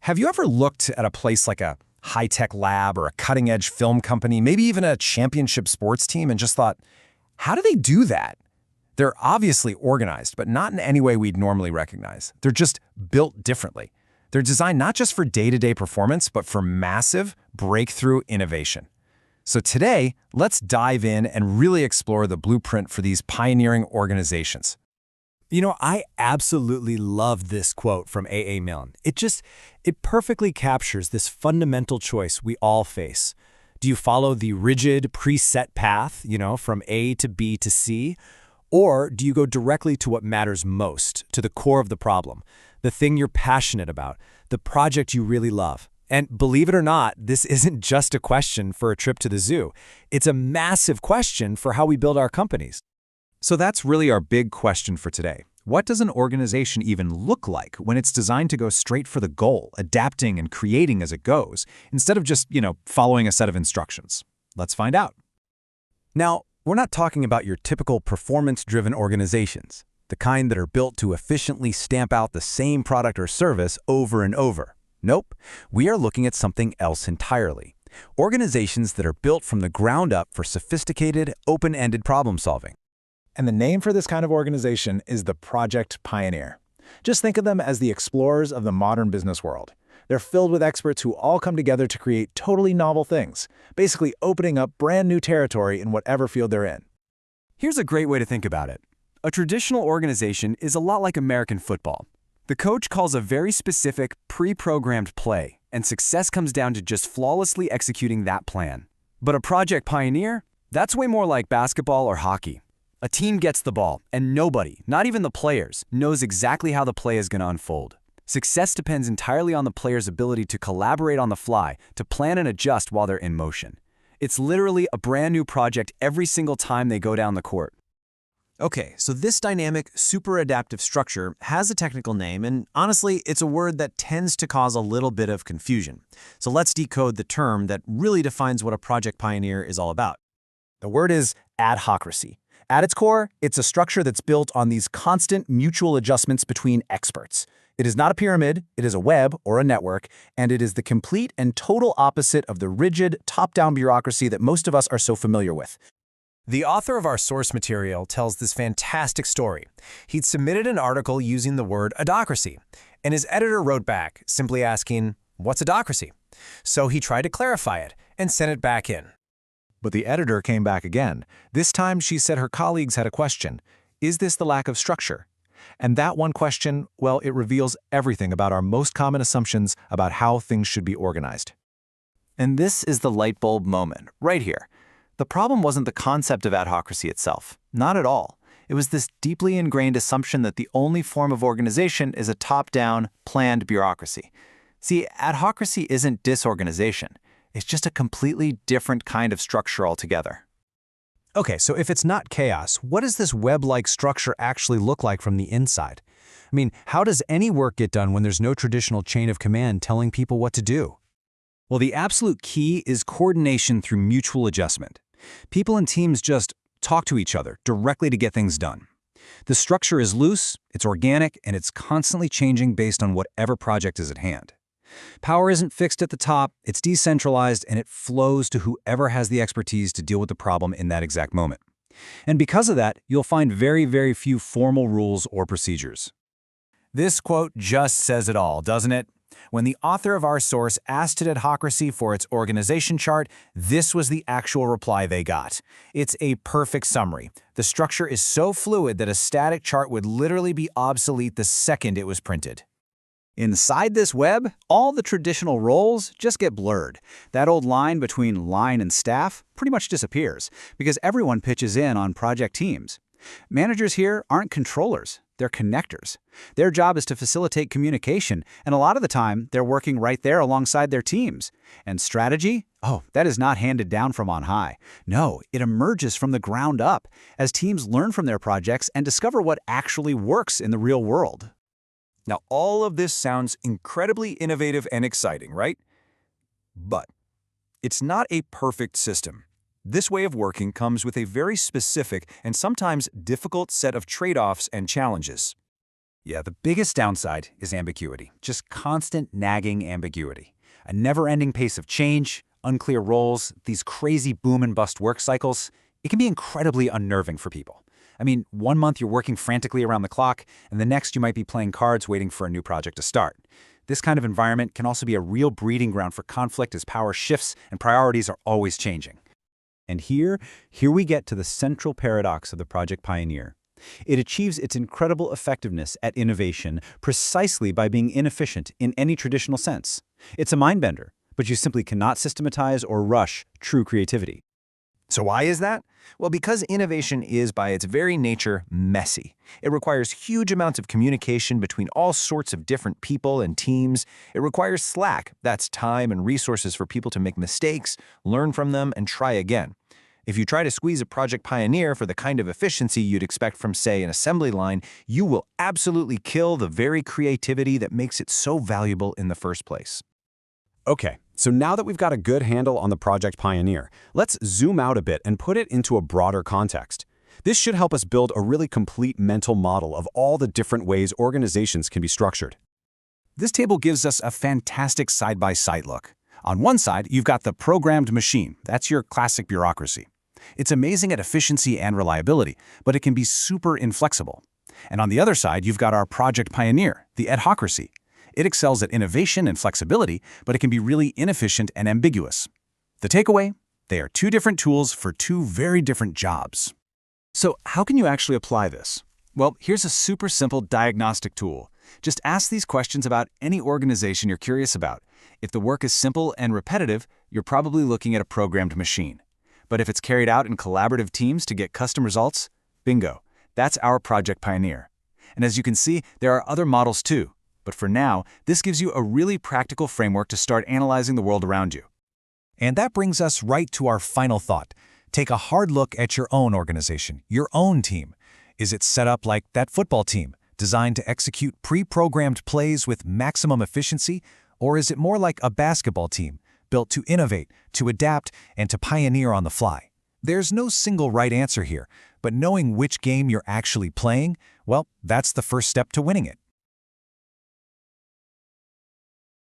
Have you ever looked at a place like a high-tech lab or a cutting-edge film company, maybe even a championship sports team, and just thought, how do they do that? They're obviously organized, but not in any way we'd normally recognize. They're just built differently. They're designed not just for day-to-day performance, but for massive, breakthrough innovation. So today, let's dive in and really explore the blueprint for these pioneering organizations. I absolutely love this quote from A. A. Milne. It perfectly captures this fundamental choice we all face. Do you follow the rigid, preset path, from A to B to C? Or do you go directly to what matters most, to the core of the problem, the thing you're passionate about, the project you really love? And believe it or not, this isn't just a question for a trip to the zoo. It's a massive question for how we build our companies. So that's really our big question for today. What does an organization even look like when it's designed to go straight for the goal, adapting and creating as it goes, instead of just, following a set of instructions? Let's find out. Now, we're not talking about your typical performance-driven organizations, the kind that are built to efficiently stamp out the same product or service over and over. Nope, we are looking at something else entirely. Organizations that are built from the ground up for sophisticated, open-ended problem solving. And the name for this kind of organization is the Project Pioneer. Just think of them as the explorers of the modern business world. They're filled with experts who all come together to create totally novel things, basically opening up brand new territory in whatever field they're in. Here's a great way to think about it. A traditional organization is a lot like American football. The coach calls a very specific, pre-programmed play, and success comes down to just flawlessly executing that plan. But a Project Pioneer? That's way more like basketball or hockey. A team gets the ball, and nobody, not even the players, knows exactly how the play is going to unfold. Success depends entirely on the player's ability to collaborate on the fly, to plan and adjust while they're in motion. It's literally a brand new project every single time they go down the court. Okay, so this dynamic, super adaptive structure has a technical name, and honestly, it's a word that tends to cause a little bit of confusion. So let's decode the term that really defines what a Project Pioneer is all about. The word is adhocracy. At its core, it's a structure that's built on these constant mutual adjustments between experts. It is not a pyramid, it is a web or a network, and it is the complete and total opposite of the rigid, top-down bureaucracy that most of us are so familiar with. The author of our source material tells this fantastic story. He'd submitted an article using the word adhocracy, and his editor wrote back, simply asking, "What's adhocracy?" So he tried to clarify it and sent it back in. But the editor came back again. This time she said her colleagues had a question. Is this the lack of structure? And that one question, well, it reveals everything about our most common assumptions about how things should be organized. And this is the light bulb moment, right here. The problem wasn't the concept of adhocracy itself. Not at all. It was this deeply ingrained assumption that the only form of organization is a top-down, planned bureaucracy. See, adhocracy isn't disorganization. It's just a completely different kind of structure altogether. Okay, so if it's not chaos, what does this web-like structure actually look like from the inside? I mean, how does any work get done when there's no traditional chain of command telling people what to do? Well, the absolute key is coordination through mutual adjustment. People and teams just talk to each other directly to get things done. The structure is loose, it's organic, and it's constantly changing based on whatever project is at hand. Power isn't fixed at the top, it's decentralized, and it flows to whoever has the expertise to deal with the problem in that exact moment. And because of that, you'll find very, very few formal rules or procedures. This quote just says it all, doesn't it? When the author of our source asked adhocracy for its organization chart, this was the actual reply they got. It's a perfect summary. The structure is so fluid that a static chart would literally be obsolete the second it was printed. Inside this web, all the traditional roles just get blurred. That old line between line and staff pretty much disappears because everyone pitches in on project teams. Managers here aren't controllers, they're connectors. Their job is to facilitate communication, and a lot of the time, they're working right there alongside their teams. And strategy? Oh, that is not handed down from on high. No, it emerges from the ground up as teams learn from their projects and discover what actually works in the real world. Now, all of this sounds incredibly innovative and exciting, right? But it's not a perfect system. This way of working comes with a very specific and sometimes difficult set of trade-offs and challenges. Yeah, the biggest downside is ambiguity. Just constant nagging ambiguity. A never-ending pace of change, unclear roles, these crazy boom and bust work cycles. It can be incredibly unnerving for people. I mean, one month you're working frantically around the clock, and the next you might be playing cards waiting for a new project to start. This kind of environment can also be a real breeding ground for conflict as power shifts and priorities are always changing. And here we get to the central paradox of the Project Pioneer. It achieves its incredible effectiveness at innovation precisely by being inefficient in any traditional sense. It's a mind-bender, but you simply cannot systematize or rush true creativity. So why is that? Well, because innovation is, by its very nature, messy. It requires huge amounts of communication between all sorts of different people and teams. It requires slack, that's time and resources for people to make mistakes, learn from them, and try again. If you try to squeeze a Project Pioneer for the kind of efficiency you'd expect from, say, an assembly line, you will absolutely kill the very creativity that makes it so valuable in the first place. Okay, so now that we've got a good handle on the Project Pioneer, let's zoom out a bit and put it into a broader context. This should help us build a really complete mental model of all the different ways organizations can be structured. This table gives us a fantastic side-by-side look. On one side, you've got the programmed machine. That's your classic bureaucracy. It's amazing at efficiency and reliability, but it can be super inflexible. And on the other side, you've got our Project Pioneer, the adhocracy. It excels at innovation and flexibility, but it can be really inefficient and ambiguous. The takeaway? They are two different tools for two very different jobs. So how can you actually apply this? Well, here's a super simple diagnostic tool. Just ask these questions about any organization you're curious about. If the work is simple and repetitive, you're probably looking at a programmed machine. But if it's carried out in collaborative teams to get custom results, bingo, that's our Project Pioneer. And as you can see, there are other models too. But for now, this gives you a really practical framework to start analyzing the world around you. And that brings us right to our final thought. Take a hard look at your own organization, your own team. Is it set up like that football team, designed to execute pre-programmed plays with maximum efficiency? Or is it more like a basketball team, built to innovate, to adapt, and to pioneer on the fly? There's no single right answer here, but knowing which game you're actually playing, well, that's the first step to winning it.